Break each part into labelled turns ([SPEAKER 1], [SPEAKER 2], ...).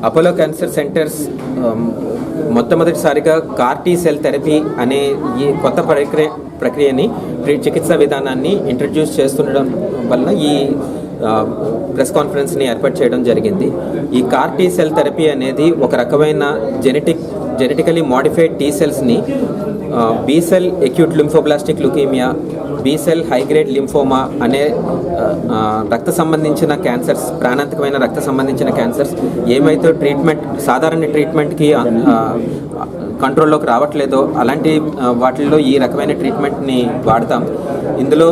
[SPEAKER 1] Apollo cancer centres మొట్టమొదటిసారిగా CAR-T cell therapy అనే ఈ కొత్త ప్రక్రియని చికిత్సా విధానాన్ని ఇంట్రడ్యూస్ చేస్తుండడం వలన ఈ ప్రెస్ కాన్ఫరెన్స్ని ఏర్పాటు చేయడం జరిగింది. ఈ CAR-T సెల్ థెరపీ అనేది ఒక రకమైన జెనెటికలీ మాడిఫైడ్ టీ సెల్స్ని B cell acute lymphoblastic leukaemia, B cell high grade lymphoma అనే రక్త సంబంధించిన క్యాన్సర్స్, ప్రాణాంతకమైన రక్త సంబంధించిన క్యాన్సర్స్ ఏమైతే సాధారణ ట్రీట్మెంట్కి కంట్రోల్లోకి రావట్లేదో అలాంటి వాటిల్లో ఈ రకమైన ట్రీట్మెంట్ని వాడతాం. ఇందులో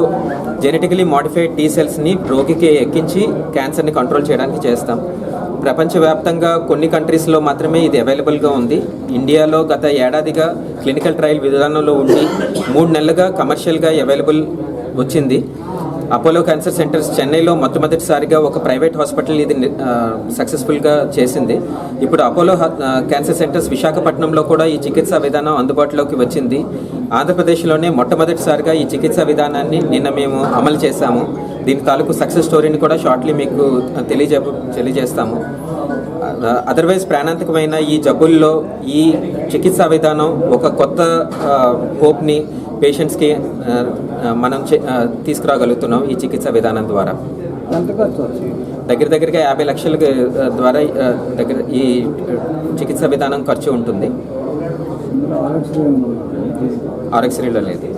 [SPEAKER 1] జెనెటికలీ మాడిఫైడ్ టీ సెల్స్ని రోగికి ఎక్కించి క్యాన్సర్ని కంట్రోల్ చేయడానికి చేస్తాం. ప్రపంచవ్యాప్తంగా కొన్ని కంట్రీస్లో మాత్రమే ఇది అవైలబుల్గా ఉంది. ఇండియాలో గత ఏడాదిగా క్లినికల్ ట్రయల్ విధానంలో ఉండి 3 నెలలుగా కమర్షియల్గా అవైలబుల్ వచ్చింది. అపోలో క్యాన్సర్ సెంటర్స్ చెన్నైలో మొట్టమొదటిసారిగా ఒక ప్రైవేట్ హాస్పిటల్ ఇది సక్సెస్ఫుల్గా చేసింది. ఇప్పుడు అపోలో క్యాన్సర్ సెంటర్స్ విశాఖపట్నంలో కూడా ఈ చికిత్సా విధానం అందుబాటులోకి వచ్చింది. ఆంధ్రప్రదేశ్లోనే మొట్టమొదటిసారిగా ఈ చికిత్సా విధానాన్ని నిన్న మేము అమలు చేశాము. దీని తాలూకు సక్సెస్ స్టోరీని కూడా షార్ట్లీ మీకు తెలియజేస్తాము. అదర్వైజ్ ప్రాణాంతకమైన ఈ జబ్బుల్లో ఈ చికిత్సా విధానం ఒక కొత్త హోప్ని పేషెంట్స్కి మనం తీసుకురాగలుగుతున్నాం ఈ చికిత్సా విధానం ద్వారా. దగ్గరగా 50 లక్షల ద్వారా ఈ చికిత్సా విధానం ఖర్చు ఉంటుంది. ఆరోగ్యశ్రీలో లేదు.